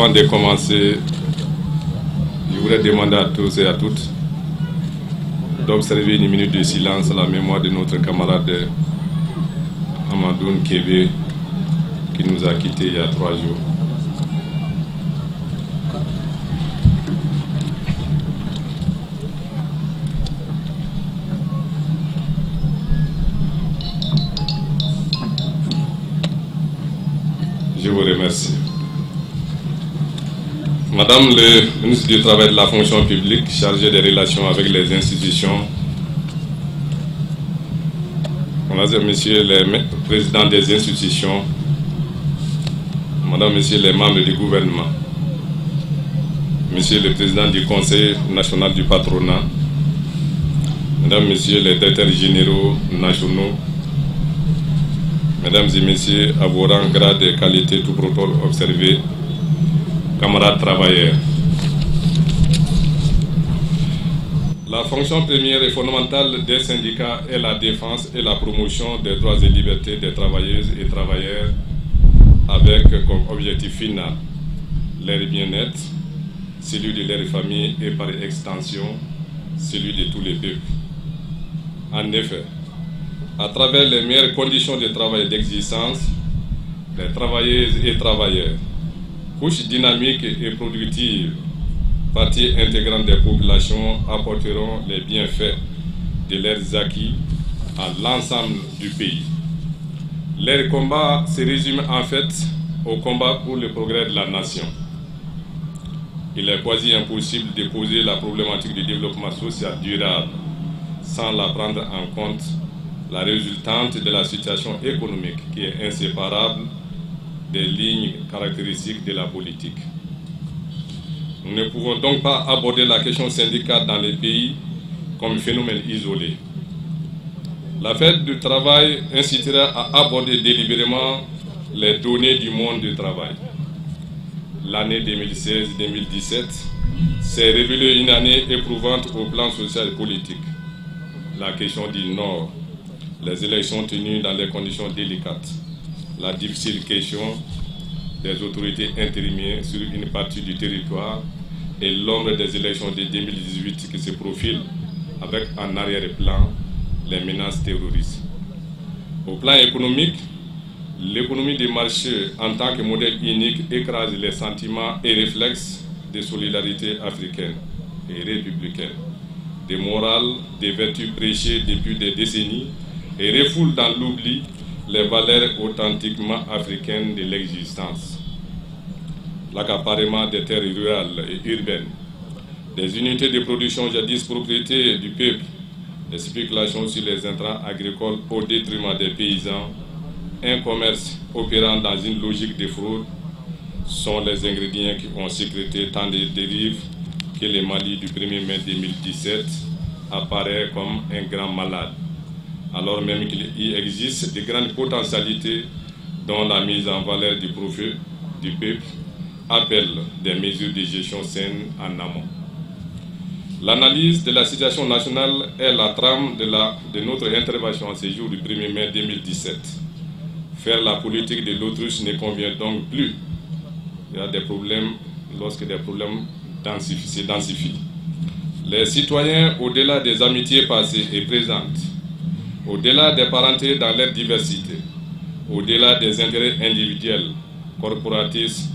Avant de commencer, je voudrais demander à tous et à toutes d'observer une minute de silence à la mémoire de notre camarade Amadoune Kébé qui nous a quittés il y a 3 jours. Je vous remercie. Madame le ministre du Travail et de la Fonction publique, chargée des relations avec les institutions, Messieurs les présidents des institutions, Madame, Messieurs les membres du gouvernement, Monsieur le président du Conseil national du patronat, Mesdames, Messieurs les directeurs généraux nationaux, Mesdames et Messieurs, à vos rangs, grades et qualités, tout protocole observé, camarades travailleurs. La fonction première et fondamentale des syndicats est la défense et la promotion des droits et libertés des travailleuses et travailleurs avec comme objectif final leur bien-être, celui de leur famille et par extension celui de tous les peuples. En effet, à travers les meilleures conditions de travail et d'existence, les travailleuses et travailleurs, couches dynamiques et productives, partie intégrante des populations, apporteront les bienfaits de leurs acquis à l'ensemble du pays. Leur combat se résume en fait au combat pour le progrès de la nation. Il est quasi impossible de poser la problématique du développement social durable sans la prendre en compte, la résultante de la situation économique qui est inséparable des lignes caractéristiques de la politique. Nous ne pouvons donc pas aborder la question syndicale dans les pays comme phénomène isolé. La fête du travail incitera à aborder délibérément les données du monde du travail. L'année 2016-2017 s'est révélée une année éprouvante au plan social et politique. La question du Nord, les élections tenues dans des conditions délicates, la difficile question des autorités intérimaires sur une partie du territoire et l'ombre des élections de 2018 qui se profilent avec en arrière-plan les menaces terroristes. Au plan économique, l'économie des marchés en tant que modèle unique écrase les sentiments et réflexes de solidarité africaine et républicaine, des morales, des vertus prêchées depuis des décennies et refoule dans l'oubli les valeurs authentiquement africaines de l'existence. L'accaparement des terres rurales et urbaines, des unités de production jadis propriété du peuple, les spéculations sur les intrants agricoles au détriment des paysans, un commerce opérant dans une logique de fraude sont les ingrédients qui ont sécrété tant de dérives que le Mali du 1er mai 2017 apparaît comme un grand malade, alors même qu'il y existe de grandes potentialités dont la mise en valeur du profit du peuple appelle des mesures de gestion saine en amont. L'analyse de la situation nationale est la trame de notre intervention en ce jour du 1er mai 2017. Faire la politique de l'autruche ne convient donc plus. Il y a des problèmes lorsque des problèmes se densifient. Les citoyens, au-delà des amitiés passées et présentes, au-delà des parentés dans leur diversité, au-delà des intérêts individuels, corporatistes,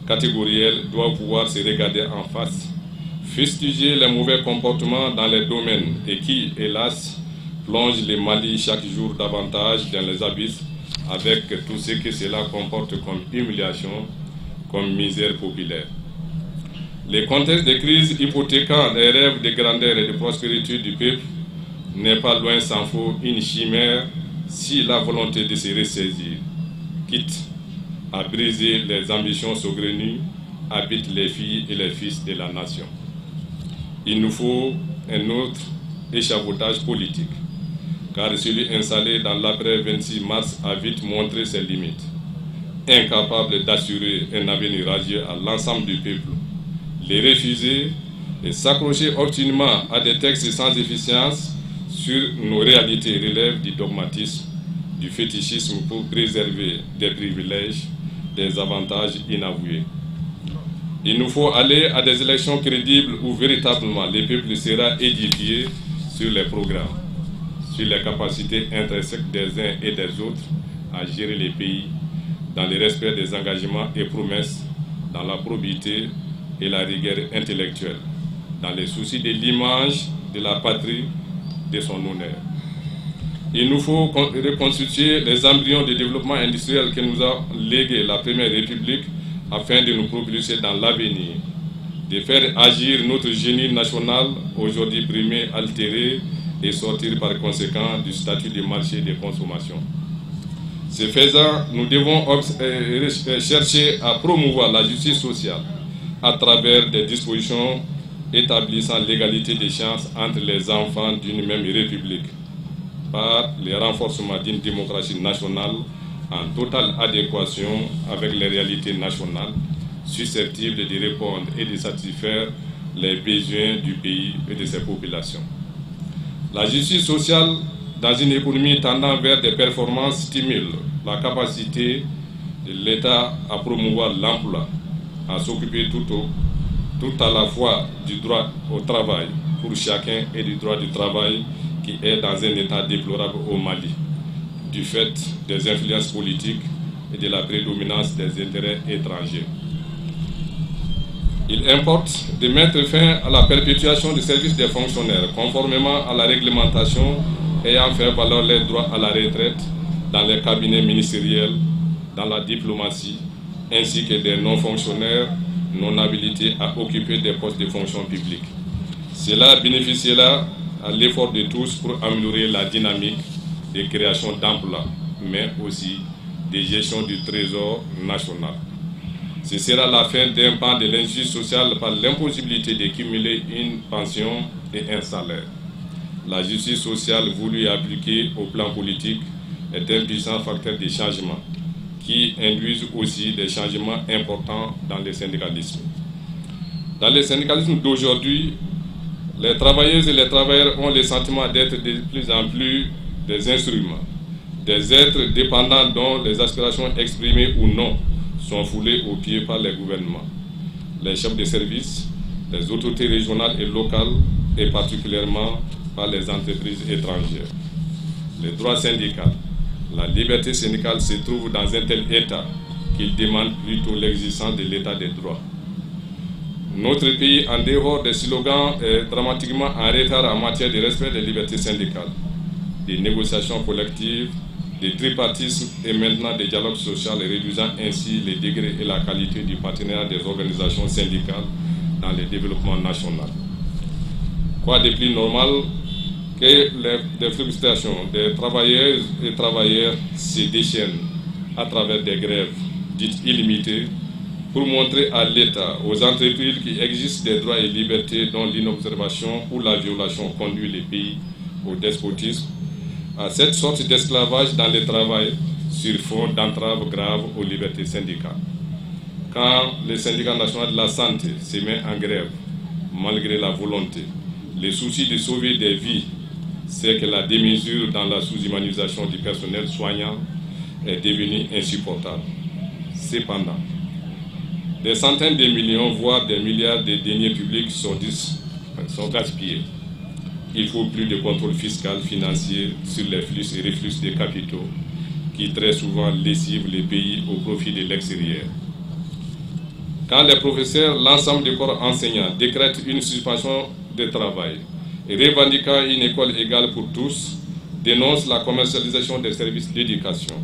catégoriels, doivent pouvoir se regarder en face, fustiger les mauvais comportements dans les domaines et qui, hélas, plongent le Mali chaque jour davantage dans les abysses avec tout ce que cela comporte comme humiliation, comme misère populaire. Le contexte de crise hypothéquant les rêves de grandeur et de prospérité du peuple n'est pas loin s'en faut une chimère si la volonté de se ressaisir, quitte à briser les ambitions saugrenues, habite les filles et les fils de la nation. Il nous faut un autre échafaudage politique, car celui installé dans l'après-26 mars a vite montré ses limites. Incapable d'assurer un avenir radieux à l'ensemble du peuple, les refuser et s'accrocher obstinément à des textes sans efficience sur nos réalités relève du dogmatisme, du fétichisme pour préserver des privilèges, des avantages inavoués. Il nous faut aller à des élections crédibles où véritablement le peuple sera édifié sur les programmes, sur les capacités intrinsèques des uns et des autres à gérer les pays dans le respect des engagements et promesses, dans la probité et la rigueur intellectuelle, dans les soucis de l'image de la patrie, de son honneur. Il nous faut reconstituer les embryons de développement industriel que nous a légué la Première République afin de nous propulser dans l'avenir, de faire agir notre génie national, aujourd'hui brimé, altéré, et sortir par conséquent du statut de marché de consommation. Ce faisant, nous devons chercher à promouvoir la justice sociale à travers des dispositions établissant l'égalité des chances entre les enfants d'une même république, par le renforcement d'une démocratie nationale en totale adéquation avec les réalités nationales, susceptibles de répondre et de satisfaire les besoins du pays et de ses populations. La justice sociale, dans une économie tendant vers des performances, stimule la capacité de l'État à promouvoir l'emploi, à s'occuper tout à la fois du droit au travail pour chacun et du droit du travail qui est dans un état déplorable au Mali, du fait des influences politiques et de la prédominance des intérêts étrangers. Il importe de mettre fin à la perpétuation du service des fonctionnaires, conformément à la réglementation ayant fait valoir les droits à la retraite dans les cabinets ministériels, dans la diplomatie, ainsi que des non-fonctionnaires non habilités à occuper des postes de fonction publique. Cela bénéficiera à l'effort de tous pour améliorer la dynamique de création d'emplois, mais aussi de gestion du trésor national. Ce sera la fin d'un pan de l'injustice sociale par l'impossibilité de cumuler une pension et un salaire. La justice sociale voulue et appliquée au plan politique est un puissant facteur de changement qui induisent aussi des changements importants dans le syndicalisme. Dans le syndicalisme d'aujourd'hui, les travailleuses et les travailleurs ont le sentiment d'être de plus en plus des instruments, des êtres dépendants dont les aspirations exprimées ou non sont foulées aux pieds par les gouvernements, les chefs de service, les autorités régionales et locales et particulièrement par les entreprises étrangères. Les droits syndicaux, la liberté syndicale se trouve dans un tel état qu'il demande plutôt l'existence de l'état des droits. Notre pays, en dehors des slogans, est dramatiquement en retard en matière de respect des libertés syndicales, des négociations collectives, des tripartismes et maintenant des dialogues sociaux, réduisant ainsi les degrés et la qualité du partenariat des organisations syndicales dans le développement national. Quoi de plus normal que les frustrations des travailleuses et travailleurs se déchaînent à travers des grèves dites illimitées pour montrer à l'État, aux entreprises qui existent des droits et libertés dont l'inobservation ou la violation conduit les pays au despotisme, à cette sorte d'esclavage dans le travail sur fond d'entraves graves aux libertés syndicales. Quand le syndicat national de la santé se met en grève, malgré la volonté, le souci de sauver des vies, c'est que la démesure dans la sous-humanisation du personnel soignant est devenue insupportable. Cependant, des centaines de millions, voire des milliards de deniers publics sont gaspillés. Il faut plus de contrôle fiscal, financier sur les flux et reflux des capitaux qui très souvent lessivent les pays au profit de l'extérieur. Quand les professeurs, l'ensemble du corps enseignant décrètent une suspension de travail et revendiquant une école égale pour tous, dénoncent la commercialisation des services d'éducation,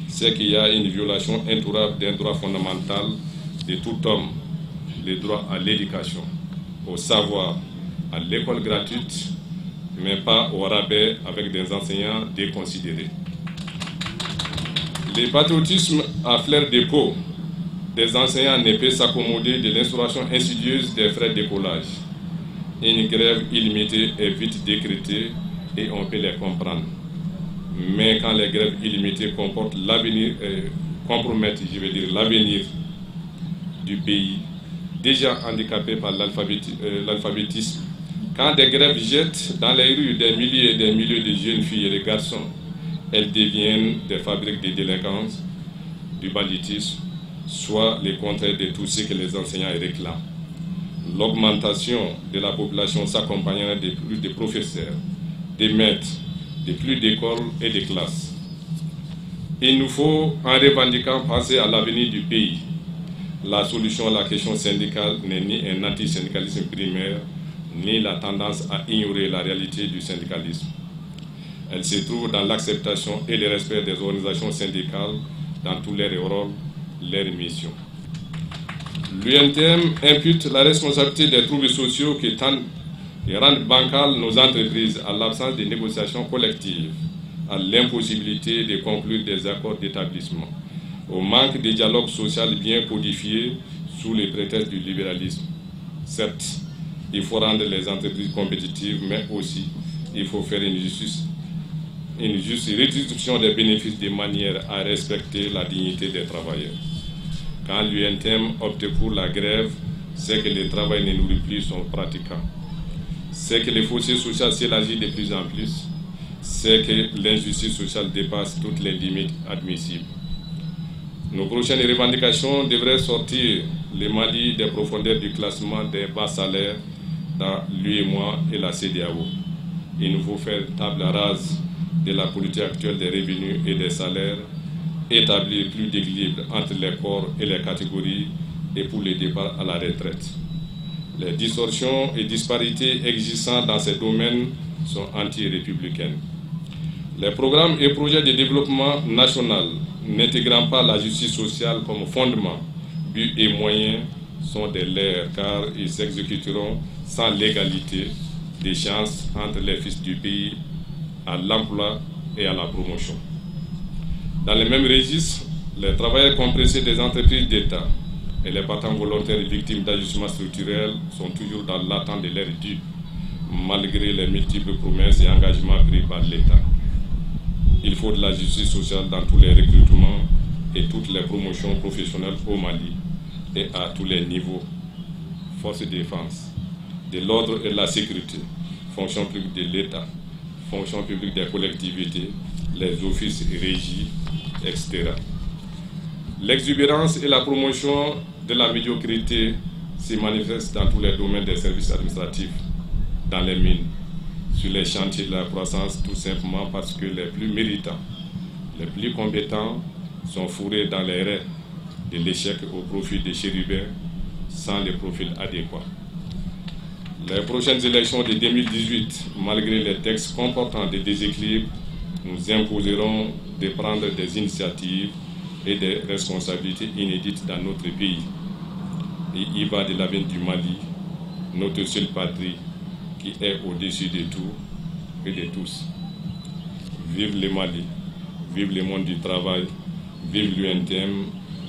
c'est qu'il y a une violation intolérable d'un droit fondamental de tout homme, le droit à l'éducation, au savoir, à l'école gratuite, mais pas au rabais avec des enseignants déconsidérés. Le patriotisme à flair de peau des enseignants ne peut s'accommoder de l'instauration insidieuse des frais d'écolage. Une grève illimitée est vite décrétée et on peut les comprendre. Mais quand les grèves illimitées comportent l'avenir, compromettent, l'avenir du pays, déjà handicapé par l'alphabétisme, quand des grèves jettent dans les rues des milliers et des milliers de jeunes filles et de garçons, elles deviennent des fabriques de délinquance, du banditisme, soit le contraire de tout ce que les enseignants réclament. L'augmentation de la population s'accompagnera de plus de professeurs, de maîtres, de plus d'écoles et de classes. Il nous faut, en revendiquant, penser à l'avenir du pays. La solution à la question syndicale n'est ni un antisyndicalisme primaire, ni la tendance à ignorer la réalité du syndicalisme. Elle se trouve dans l'acceptation et le respect des organisations syndicales dans tous leurs rôles, leurs missions. L'UNTM impute la responsabilité des troubles sociaux qui tendent et rendent bancales nos entreprises à l'absence de négociations collectives, à l'impossibilité de conclure des accords d'établissement, au manque de dialogue social bien codifié sous les prétextes du libéralisme. Certes, il faut rendre les entreprises compétitives, mais aussi il faut faire une juste redistribution des bénéfices de manière à respecter la dignité des travailleurs. Quand l'UNTM opte pour la grève, c'est que le travail ne nourrit plus son pratiquant. C'est que le fossé social s'élargit de plus en plus. C'est que l'injustice sociale dépasse toutes les limites admissibles. Nos prochaines revendications devraient sortir le Mali des profondeurs du classement des bas salaires dans l'UEMOA et la CEDEAO. Il nous faut faire table rase de la politique actuelle des revenus et des salaires, établir plus d'équilibre entre les corps et les catégories et pour les départs à la retraite. Les distorsions et disparités existantes dans ces domaines sont anti-républicaines. Les programmes et projets de développement national n'intégrant pas la justice sociale comme fondement, but et moyen sont des leurres car ils s'exécuteront sans l'égalité des chances entre les fils du pays à l'emploi et à la promotion. Dans les mêmes registres, les travailleurs compressés des entreprises d'État et les partants volontaires victimes d'ajustements structurels sont toujours dans l'attente de leur dû, malgré les multiples promesses et engagements pris par l'État. Il faut de la justice sociale dans tous les recrutements et toutes les promotions professionnelles au Mali et à tous les niveaux. Forces de défense, de l'ordre et de la sécurité, fonction publique de l'État, fonction publique des collectivités, les offices et régies, etc. L'exubérance et la promotion de la médiocrité se manifestent dans tous les domaines des services administratifs, dans les mines, sur les chantiers de la croissance, tout simplement parce que les plus méritants, les plus compétents sont fourrés dans les raies de l'échec au profit des chérubins sans les profils adéquats. Les prochaines élections de 2018, malgré les textes comportant des déséquilibres, nous imposerons de prendre des initiatives et des responsabilités inédites dans notre pays. Et il va de l'avenir du Mali, notre seule patrie, qui est au-dessus de tout et de tous. Vive le Mali, vive le monde du travail, vive l'UNTM,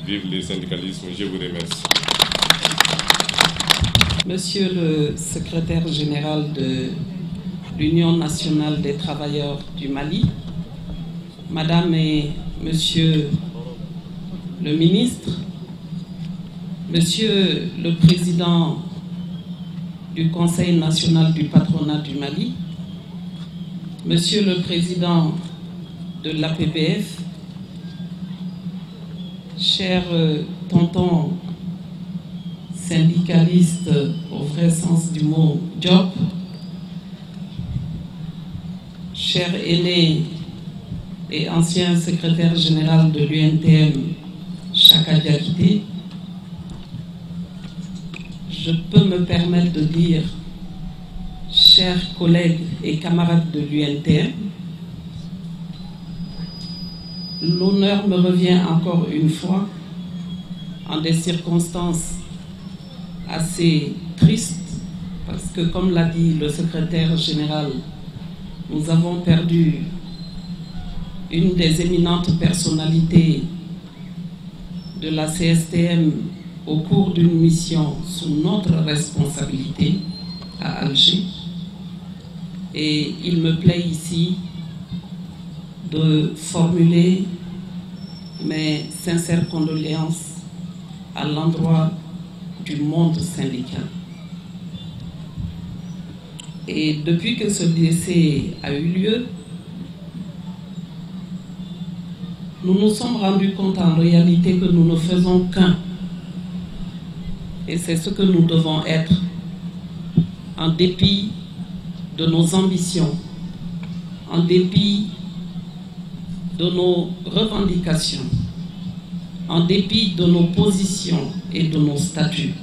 vive le syndicalisme. Je vous remercie. Monsieur le secrétaire général de l'Union nationale des travailleurs du Mali, Madame et Monsieur le ministre, Monsieur le président du Conseil national du patronat du Mali, Monsieur le président de l'APBF, cher tonton syndicaliste au vrai sens du mot job, cher aîné et ancien secrétaire général de l'UNTM, Chaka Diakité, je peux me permettre de dire, chers collègues et camarades de l'UNTM, l'honneur me revient encore une fois, en des circonstances assez tristes, parce que comme l'a dit le secrétaire général, nous avons perdu une des éminentes personnalités de la CSTM au cours d'une mission sous notre responsabilité à Alger. Et il me plaît ici de formuler mes sincères condoléances à l'endroit du monde syndical. Et depuis que ce décès a eu lieu, nous nous sommes rendus compte en réalité que nous ne faisons qu'un. Et c'est ce que nous devons être, en dépit de nos ambitions, en dépit de nos revendications, en dépit de nos positions et de nos statuts.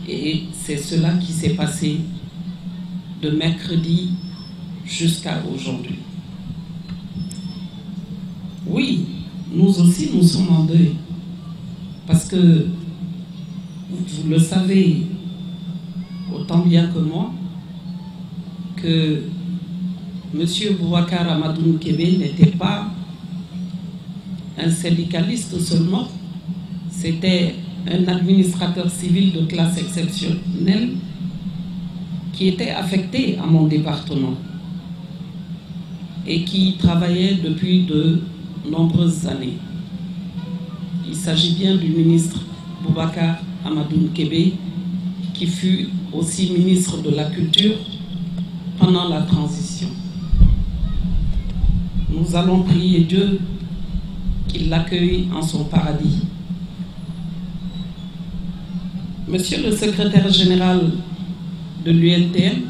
Et c'est cela qui s'est passé de mercredi jusqu'à aujourd'hui. Oui, nous aussi nous sommes en deuil, parce que vous le savez autant bien que moi que M. Boubacar Amadou Kébé n'était pas un syndicaliste seulement, c'était un administrateur civil de classe exceptionnelle qui était affecté à mon département et qui travaillait depuis de nombreuses années. Il s'agit bien du ministre Boubacar Amadou Kébé, qui fut aussi ministre de la Culture pendant la transition. Nous allons prier Dieu qu'il l'accueille en son paradis. Monsieur le secrétaire général de l'UNTM,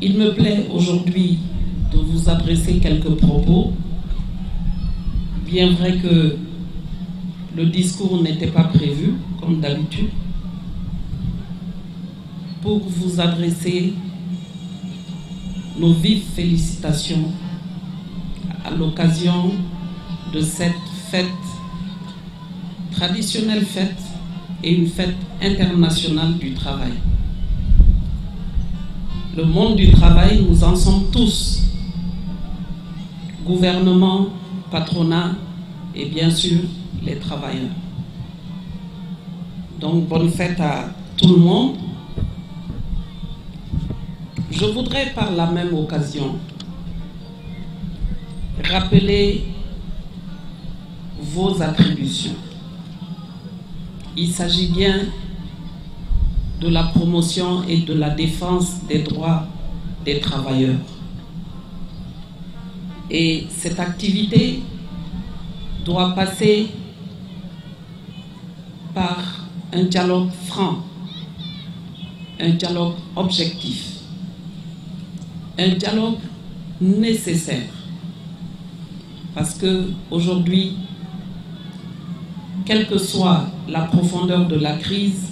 il me plaît aujourd'hui de vous adresser quelques propos. Bien vrai que le discours n'était pas prévu, comme d'habitude, pour vous adresser nos vives félicitations à l'occasion de cette fête, traditionnelle fête et une fête internationale du travail. Le monde du travail, nous en sommes tous, gouvernement, patronat et bien sûr les travailleurs. Donc bonne fête à tout le monde. Je voudrais par la même occasion rappeler vos attributions. Il s'agit bien de la promotion et de la défense des droits des travailleurs. Et cette activité doit passer par un dialogue franc, un dialogue objectif, un dialogue nécessaire. Parce que aujourd'hui, quelle que soit la profondeur de la crise,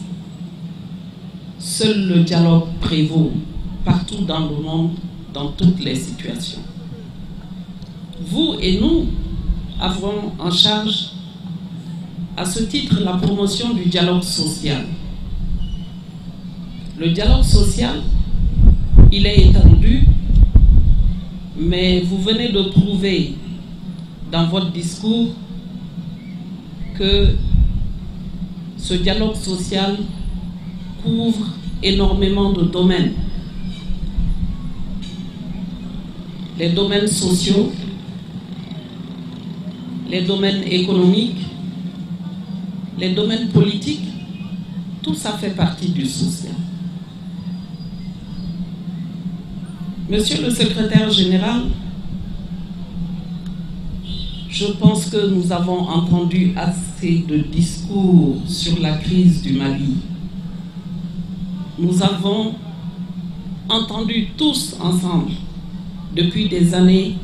seul le dialogue prévaut partout dans le monde, dans toutes les situations. Vous et nous avons en charge à ce titre la promotion du dialogue social. Le dialogue social, il est étendu, mais vous venez de prouver dans votre discours que ce dialogue social couvre énormément de domaines. Les domaines sociaux, les domaines économiques, les domaines politiques, tout ça fait partie du social. Monsieur le secrétaire général, je pense que nous avons entendu assez de discours sur la crise du Mali. Nous avons entendu tous ensemble, depuis des années,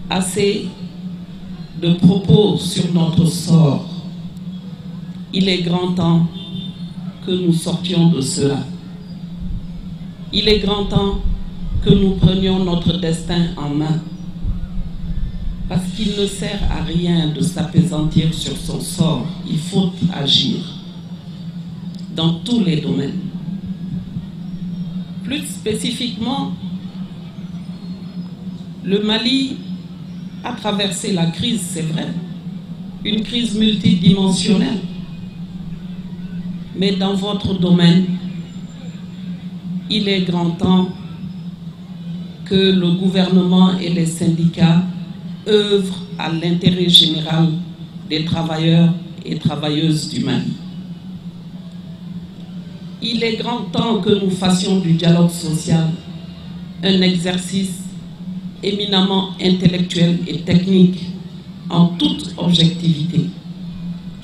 assez de propos sur notre sort. Il est grand temps que nous sortions de cela. Il est grand temps que nous prenions notre destin en main. Parce qu'il ne sert à rien de s'appesantir sur son sort. Il faut agir dans tous les domaines. Plus spécifiquement, le Mali a traversé la crise, c'est vrai, une crise multidimensionnelle. Mais dans votre domaine, il est grand temps que le gouvernement et les syndicats œuvrent à l'intérêt général des travailleurs et travailleuses du Mali. Il est grand temps que nous fassions du dialogue social un exercice éminemment intellectuelle et technique en toute objectivité.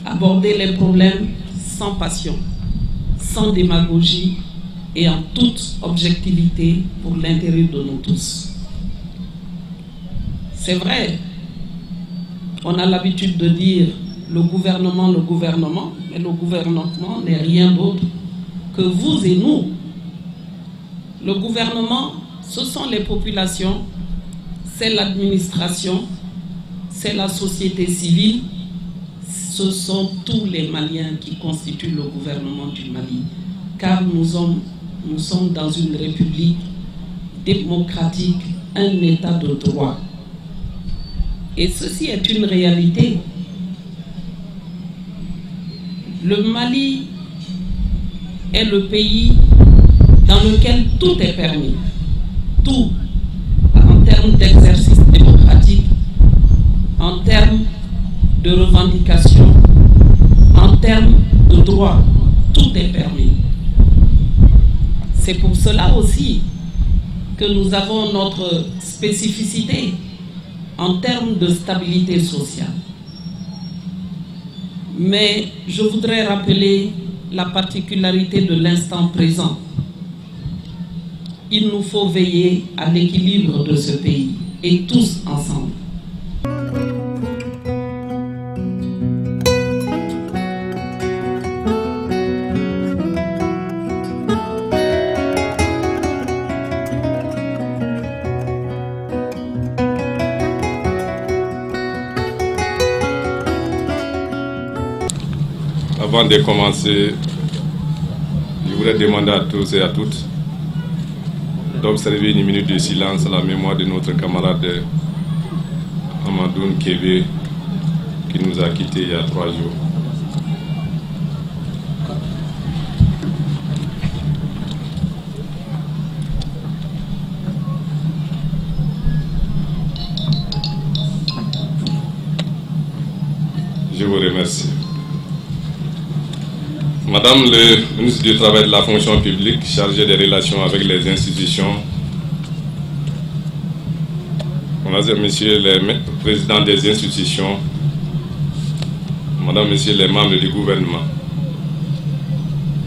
Aborder les problèmes sans passion, sans démagogie et en toute objectivité pour l'intérêt de nous tous. C'est vrai, on a l'habitude de dire le gouvernement, mais le gouvernement n'est rien d'autre que vous et nous. Le gouvernement, ce sont les populations, c'est l'administration, c'est la société civile, ce sont tous les Maliens qui constituent le gouvernement du Mali, car nous sommes dans une république démocratique, un état de droit. Et ceci est une réalité. Le Mali est le pays dans lequel tout est permis. Tout, en termes d'exercice démocratique, en termes de revendication, en termes de droit, tout est permis. C'est pour cela aussi que nous avons notre spécificité en termes de stabilité sociale. Mais je voudrais rappeler la particularité de l'instant présent. Il nous faut veiller à l'équilibre de ce pays, et tous ensemble. Avant de commencer, je voudrais demander à tous et à toutes d'observer une minute de silence à la mémoire de notre camarade Amadoune Kébé qui nous a quittés il y a 3 jours. Je vous remercie. Madame le ministre du Travail et de la Fonction publique, chargée des relations avec les institutions, Messieurs les présidents des institutions, Madame, Messieurs les membres du gouvernement,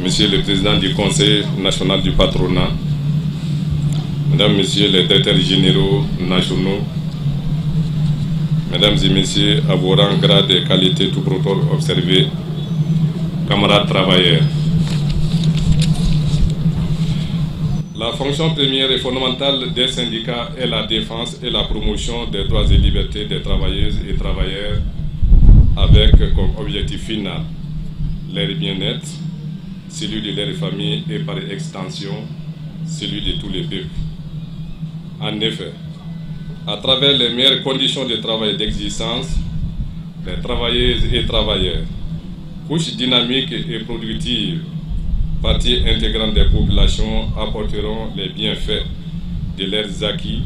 Monsieur le président du Conseil national du patronat, Mesdames, Messieurs les directeurs généraux nationaux, Mesdames et Messieurs, à vos rangs, grades et qualités, tout protocole observé, camarades travailleurs. La fonction première et fondamentale des syndicats est la défense et la promotion des droits et libertés des travailleuses et travailleurs avec comme objectif final leur bien-être, celui de leur famille et par extension celui de tous les peuples. En effet, à travers les meilleures conditions de travail et d'existence, les travailleuses et travailleurs, couches dynamiques et productives, partie intégrante des populations, apporteront les bienfaits de leurs acquis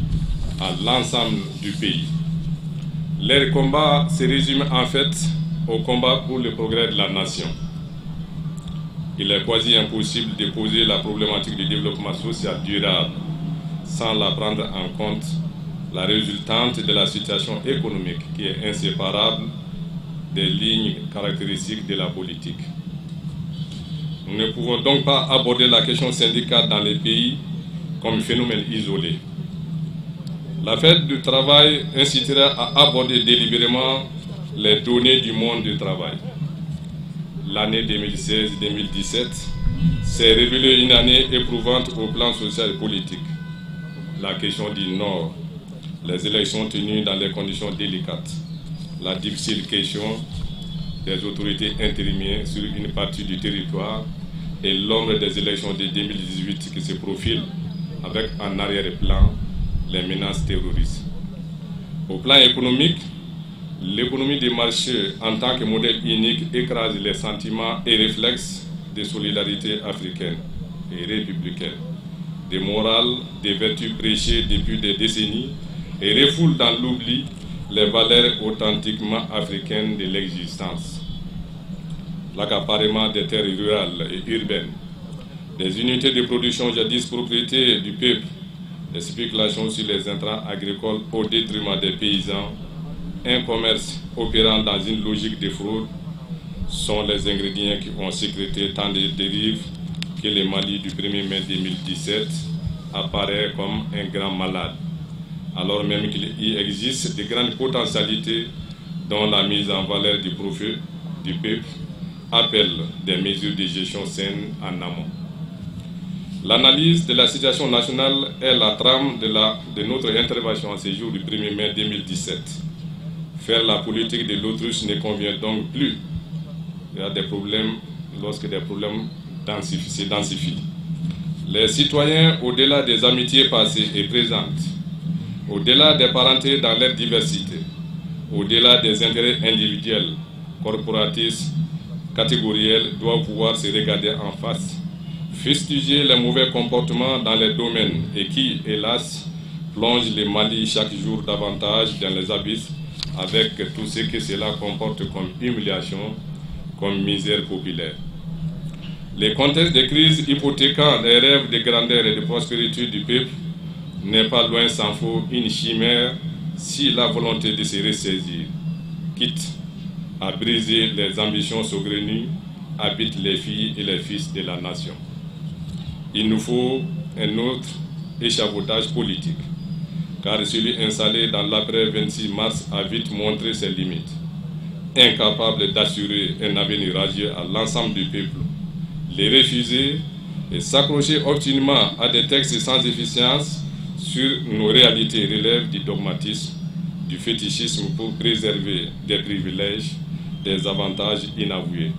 à l'ensemble du pays. Leur combat se résume en fait au combat pour le progrès de la nation. Il est quasi impossible de poser la problématique du développement social durable sans la prendre en compte, la résultante de la situation économique qui est inséparable des lignes caractéristiques de la politique. Nous ne pouvons donc pas aborder la question syndicale dans les pays comme phénomène isolé. La fête du travail incitera à aborder délibérément les données du monde du travail. L'année 2016-2017 s'est révélée une année éprouvante au plan social et politique. La question du Nord, les élections tenues dans des conditions délicates, la difficile question des autorités intérimaires sur une partie du territoire et l'ombre des élections de 2018 qui se profilent avec en arrière-plan les menaces terroristes. Au plan économique, l'économie des marchés en tant que modèle unique écrase les sentiments et réflexes de solidarité africaine et républicaine, des morales, des vertus prêchées depuis des décennies et refoule dans l'oubli les valeurs authentiquement africaines de l'existence. L'accaparement des terres rurales et urbaines, des unités de production jadis propriété du peuple, les spéculations sur les intrants agricoles au détriment des paysans, un commerce opérant dans une logique de fraude sont les ingrédients qui ont sécrété tant de dérives que le Mali du 1er mai 2017 apparaît comme un grand malade, alors même qu'il y existe de grandes potentialités dont la mise en valeur du profit du peuple appelle des mesures de gestion saine en amont. L'analyse de la situation nationale est la trame de notre intervention en ce jour du 1er mai 2017. Faire la politique de l'autruche ne convient donc plus. Il y a des problèmes lorsque des problèmes se densifient. Les citoyens, au-delà des amitiés passées et présentes, au-delà des parentés dans leur diversité, au-delà des intérêts individuels, corporatistes, catégoriels, doivent pouvoir se regarder en face, fustiger les mauvais comportements dans les domaines et qui, hélas, plongent le Mali chaque jour davantage dans les abysses avec tout ce que cela comporte comme humiliation, comme misère populaire. Le contexte de crise hypothéquant les rêves de grandeur et de prospérité du peuple n'est pas loin s'en faut une chimère si la volonté de se ressaisir, quitte à briser les ambitions saugrenues, habite les filles et les fils de la nation. Il nous faut un autre échafaudage politique, car celui installé dans l'après-26 mars a vite montré ses limites. Incapable d'assurer un avenir radieux à l'ensemble du peuple, les refuser et s'accrocher obstinément à des textes sans efficience sur nos réalités relève du dogmatisme, du fétichisme pour préserver des privilèges, des avantages inavoués.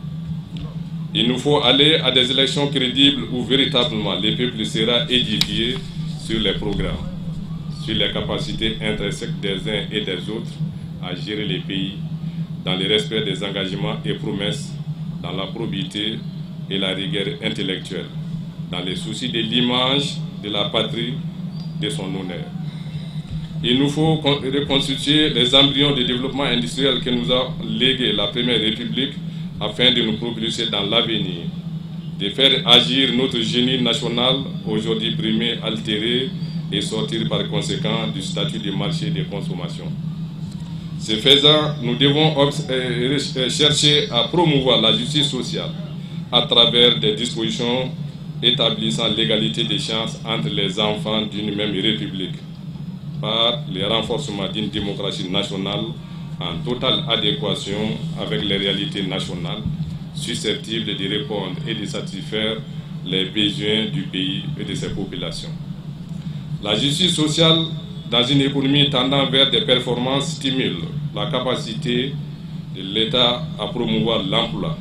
Il nous faut aller à des élections crédibles où véritablement le peuple sera édifié sur les programmes, sur les capacités intrinsèques des uns et des autres à gérer les pays dans le respect des engagements et promesses, dans la probité et la rigueur intellectuelle, dans les soucis de l'image de la patrie, de son honneur. Il nous faut reconstituer les embryons de développement industriel que nous a légué la Première République afin de nous propulser dans l'avenir, de faire agir notre génie national, aujourd'hui brimé, altéré, et sortir par conséquent du statut de marché de consommation. Ce faisant, nous devons chercher à promouvoir la justice sociale à travers des dispositions établissant l'égalité des chances entre les enfants d'une même république, par le renforcement d'une démocratie nationale en totale adéquation avec les réalités nationales, susceptibles de répondre et de satisfaire les besoins du pays et de ses populations. La justice sociale, dans une économie tendant vers des performances, stimule la capacité de l'État à promouvoir l'emploi,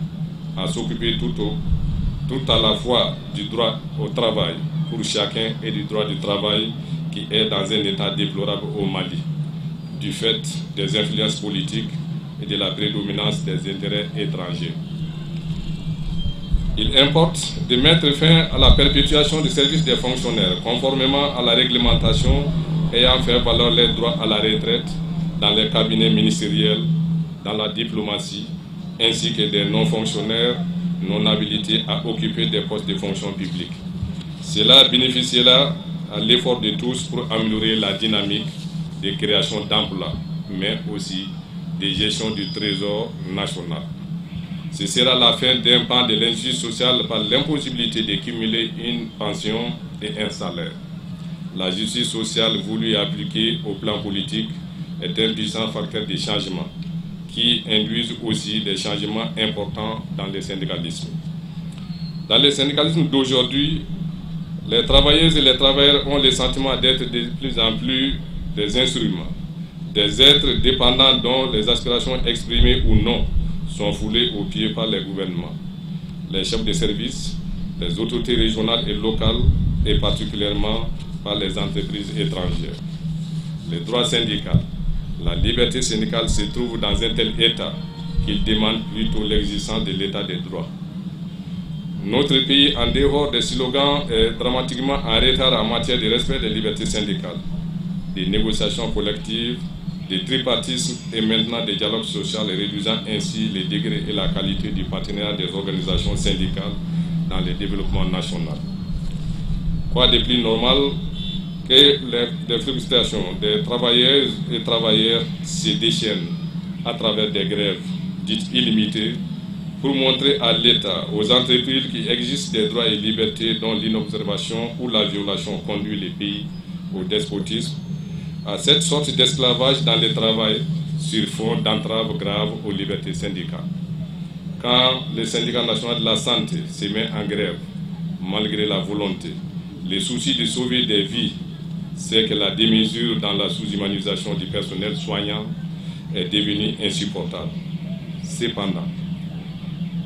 à s'occuper tout à la fois du droit au travail pour chacun et du droit du travail qui est dans un état déplorable au Mali, du fait des influences politiques et de la prédominance des intérêts étrangers. Il importe de mettre fin à la perpétuation du service des fonctionnaires, conformément à la réglementation ayant fait valoir les droits à la retraite dans les cabinets ministériels, dans la diplomatie, ainsi que des non-fonctionnaires non habilités à occuper des postes de fonction publique. Cela bénéficiera à l'effort de tous pour améliorer la dynamique de création d'emplois, mais aussi de gestion du trésor national. Ce sera la fin d'un pan de l'injustice sociale par l'impossibilité de cumuler une pension et un salaire. La justice sociale voulue et appliquée au plan politique est un puissant facteur de changement qui induisent aussi des changements importants dans le syndicalisme. Dans le syndicalisme d'aujourd'hui, les travailleuses et les travailleurs ont le sentiment d'être de plus en plus des instruments, des êtres dépendants dont les aspirations exprimées ou non sont foulées aux pieds par les gouvernements, les chefs de service, les autorités régionales et locales et particulièrement par les entreprises étrangères. Les droits syndicaux, la liberté syndicale se trouve dans un tel état qu'il demande plutôt l'existence de l'état des droits. Notre pays, en dehors des slogans, est dramatiquement en retard en matière de respect des libertés syndicales, des négociations collectives, des tripartismes et maintenant des dialogues sociaux, réduisant ainsi les degrés et la qualité du partenariat des organisations syndicales dans le développement national. Quoi de plus normal que les frustrations des travailleuses et travailleurs se déchaînent à travers des grèves dites illimitées pour montrer à l'État, aux entreprises qui existent des droits et libertés dont l'inobservation ou la violation conduit les pays au despotisme, à cette sorte d'esclavage dans le travail sur fond d'entraves graves aux libertés syndicales. Quand le syndicat national de la santé se met en grève, malgré la volonté, le souci de sauver des vies, c'est que la démesure dans la sous-humanisation du personnel soignant est devenue insupportable. Cependant,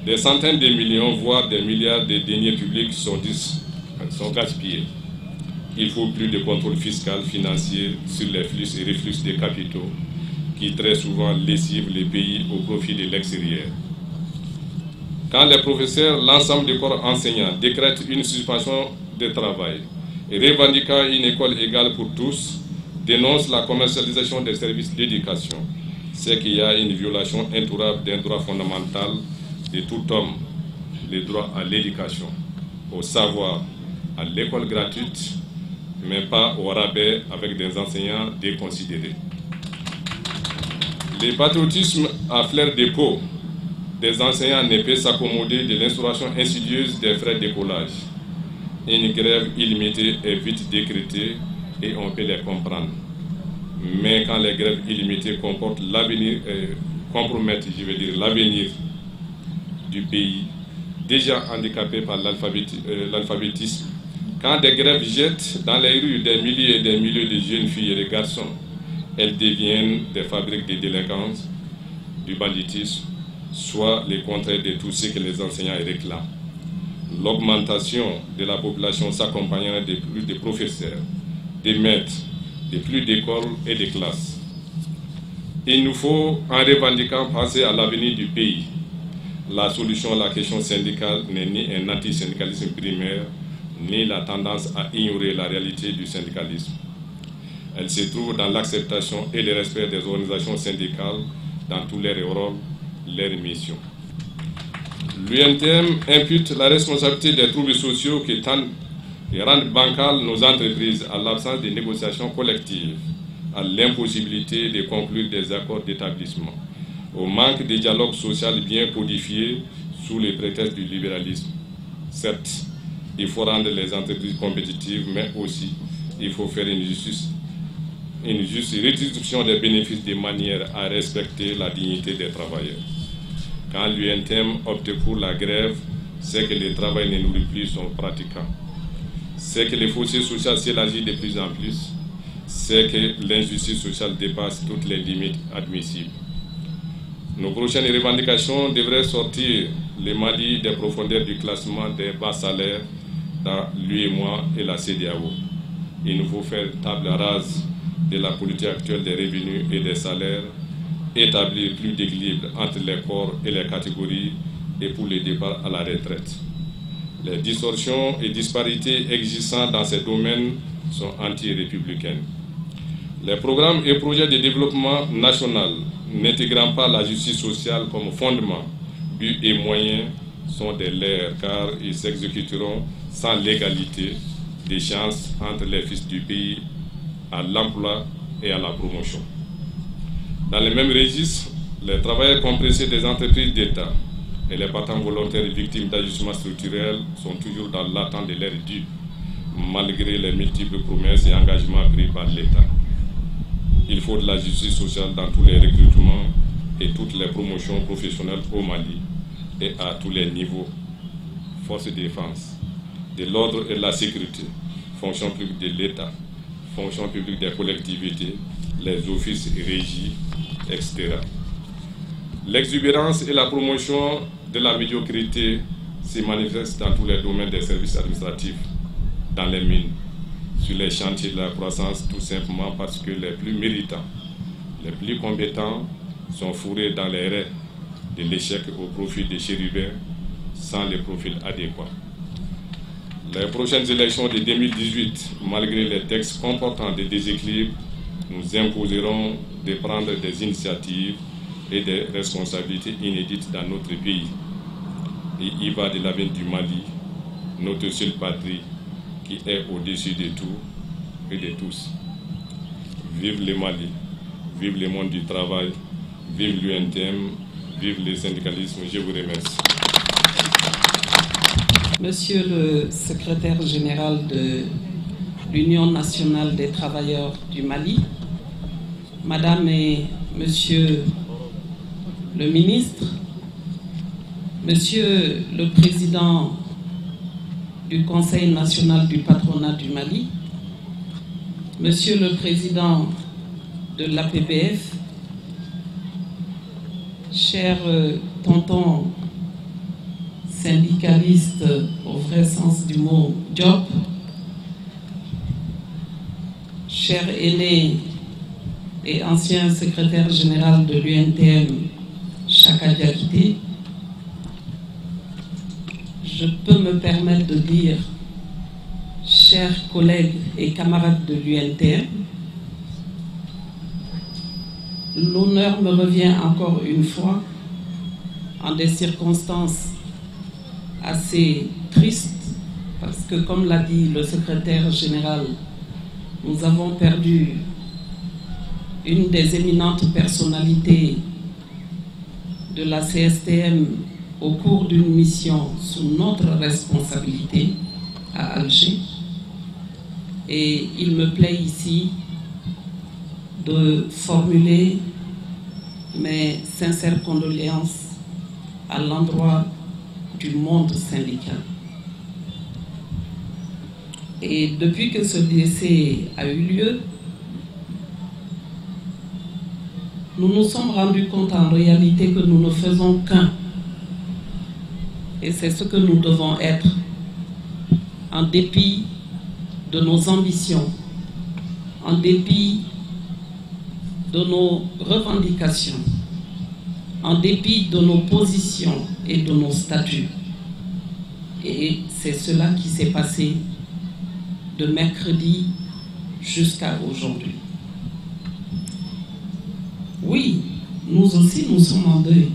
des centaines de millions, voire des milliards de deniers publics sont gaspillés. Il faut plus de contrôle fiscal, financier sur les flux et reflux des capitaux qui très souvent lessivent les pays au profit de l'extérieur. Quand les professeurs, l'ensemble des corps enseignants décrètent une suspension de travail et revendiquant une école égale pour tous, dénoncent la commercialisation des services d'éducation, c'est qu'il y a une violation intolérable d'un droit fondamental de tout homme, le droit à l'éducation, au savoir, à l'école gratuite, mais pas au rabais avec des enseignants déconsidérés. Le patriotisme à flair de peau des enseignants ne peut s'accommoder de l'instauration insidieuse des frais d'écolage. Une grève illimitée est vite décrétée et on peut les comprendre. Mais quand les grèves illimitées comportent l'avenir, compromettent, l'avenir du pays, déjà handicapé par l'alphabétisme, quand des grèves jettent dans les rues des milliers et des milliers de jeunes filles et de garçons, elles deviennent des fabriques de délinquance, du banditisme, soit les contraires de tout ce que les enseignants réclament. L'augmentation de la population s'accompagnera de plus de professeurs, de maîtres, de plus d'écoles et de classes. Il nous faut, en revendiquant, penser à l'avenir du pays. La solution à la question syndicale n'est ni un antisyndicalisme primaire, ni la tendance à ignorer la réalité du syndicalisme. Elle se trouve dans l'acceptation et le respect des organisations syndicales dans tous leurs rôles, leurs missions. L'UNTM impute la responsabilité des troubles sociaux qui tendent et rendent bancales nos entreprises à l'absence de négociations collectives, à l'impossibilité de conclure des accords d'établissement, au manque de dialogue social bien codifié sous les prétextes du libéralisme. Certes, il faut rendre les entreprises compétitives, mais aussi il faut faire une juste redistribution des bénéfices de manière à respecter la dignité des travailleurs. Quand l'UNTM opte pour la grève, c'est que le travail ne nourrit plus son pratiquant. C'est que le fossé social s'élargit de plus en plus. C'est que l'injustice sociale dépasse toutes les limites admissibles. Nos prochaines revendications devraient sortir le Mali des profondeurs du classement des bas salaires dans l'UEMOA et la CEDEAO. Il nous faut faire table rase de la politique actuelle des revenus et des salaires, établir plus d'équilibre entre les corps et les catégories et pour les départs à la retraite. Les distorsions et disparités existantes dans ces domaines sont anti-républicaines. Les programmes et projets de développement national n'intégrant pas la justice sociale comme fondement, but et moyen sont des leurres car ils s'exécuteront sans l'égalité des chances entre les fils du pays à l'emploi et à la promotion. Dans le même registre, les travailleurs compressés des entreprises d'État et les partants volontaires victimes d'ajustements structurels sont toujours dans l'attente de leur dû, malgré les multiples promesses et engagements pris par l'État. Il faut de la justice sociale dans tous les recrutements et toutes les promotions professionnelles au Mali et à tous les niveaux. Forces de défense, de l'ordre et de la sécurité, fonction publique de l'État, fonction publique des collectivités, les offices et régies, etc. L'exubérance et la promotion de la médiocrité se manifestent dans tous les domaines des services administratifs, dans les mines, sur les chantiers de la croissance, tout simplement parce que les plus méritants, les plus compétents sont fourrés dans les raies de l'échec au profit des chérubins sans les profils adéquats. Les prochaines élections de 2018, malgré les textes comportant des déséquilibres, nous imposeront de prendre des initiatives et des responsabilités inédites dans notre pays. Et il va de l'avenir du Mali, notre seule patrie qui est au-dessus de tout, et de tous. Vive le Mali, vive le monde du travail, vive l'UNTM, vive le syndicalisme. Je vous remercie. Monsieur le secrétaire général de l'Union nationale des travailleurs du Mali, Madame et Monsieur le ministre, Monsieur le président du Conseil national du patronat du Mali, Monsieur le président de l'APBF, cher tonton syndicaliste au vrai sens du mot job, cher aîné et ancien secrétaire général de l'UNTM, Chaka Diakité, je peux me permettre de dire, chers collègues et camarades de l'UNTM, l'honneur me revient encore une fois, en des circonstances assez tristes, parce que comme l'a dit le secrétaire général, nous avons perdu une des éminentes personnalités de la CSTM au cours d'une mission sous notre responsabilité à Alger. Et il me plaît ici de formuler mes sincères condoléances à l'endroit du monde syndical. Et depuis que ce décès a eu lieu, nous nous sommes rendus compte en réalité que nous ne faisons qu'un. Et c'est ce que nous devons être, en dépit de nos ambitions, en dépit de nos revendications, en dépit de nos positions et de nos statuts. Et c'est cela qui s'est passé de mercredi jusqu'à aujourd'hui. Oui, nous aussi nous sommes en deuil,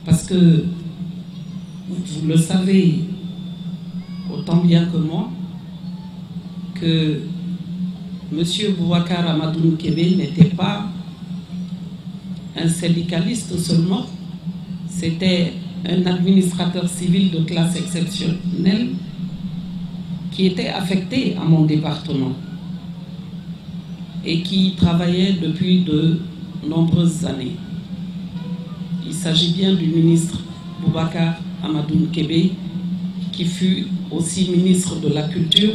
parce que vous le savez autant bien que moi, que M. Boubacar Amadou Kébé n'était pas un syndicaliste seulement, c'était un administrateur civil de classe exceptionnelle qui était affecté à mon département et qui travaillait depuis de nombreuses années. Il s'agit bien du ministre Boubacar Amadou Kébé, qui fut aussi ministre de la Culture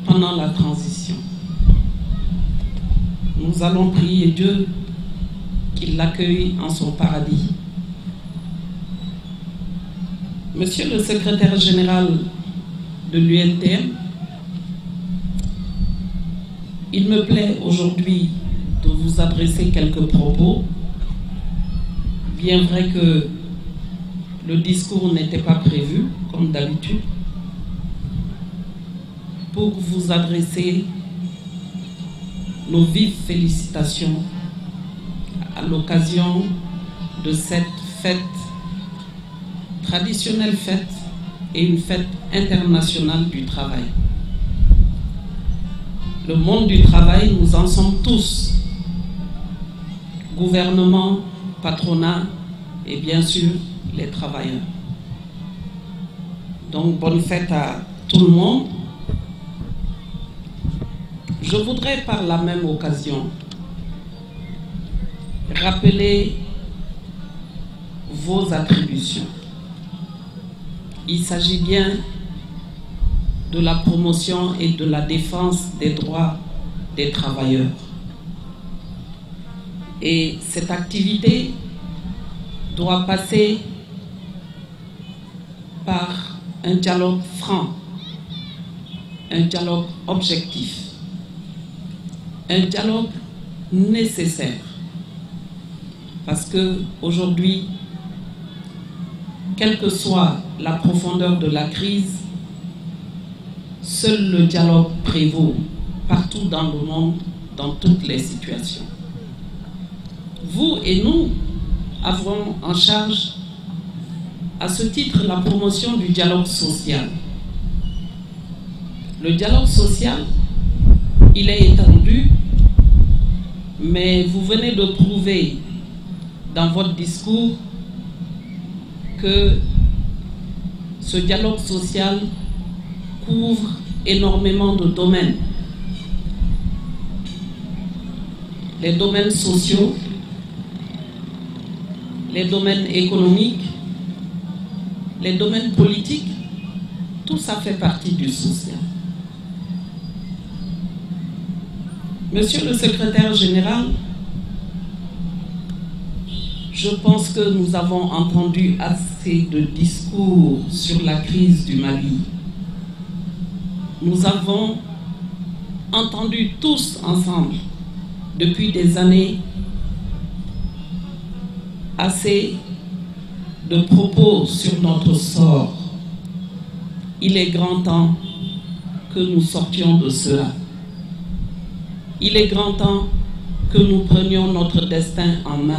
pendant la transition. Nous allons prier Dieu qu'il l'accueille en son paradis. Monsieur le secrétaire général de l'UNTM, il me plaît aujourd'hui de vous adresser quelques propos. Bien vrai que le discours n'était pas prévu, comme d'habitude, pour vous adresser nos vives félicitations à l'occasion de cette fête, traditionnelle fête et une fête internationale du travail. Le monde du travail, nous en sommes tous, gouvernement, patronat et bien sûr les travailleurs. Donc bonne fête à tout le monde. Je voudrais par la même occasion rappeler vos attributions. Il s'agit bien de la promotion et de la défense des droits des travailleurs. Et cette activité doit passer par un dialogue franc, un dialogue objectif, un dialogue nécessaire. Parce qu'aujourd'hui, quelle que soit la profondeur de la crise, seul le dialogue prévaut partout dans le monde, dans toutes les situations. Vous et nous avons en charge à ce titre la promotion du dialogue social. Le dialogue social, il est étendu, mais vous venez de prouver dans votre discours que ce dialogue social couvre énormément de domaines. Les domaines sociaux, les domaines économiques, les domaines politiques, tout ça fait partie du social. Monsieur le secrétaire général, je pense que nous avons entendu assez de discours sur la crise du Mali. Nous avons entendu tous ensemble, depuis des années, assez de propos sur notre sort. Il est grand temps que nous sortions de cela. Il est grand temps que nous prenions notre destin en main.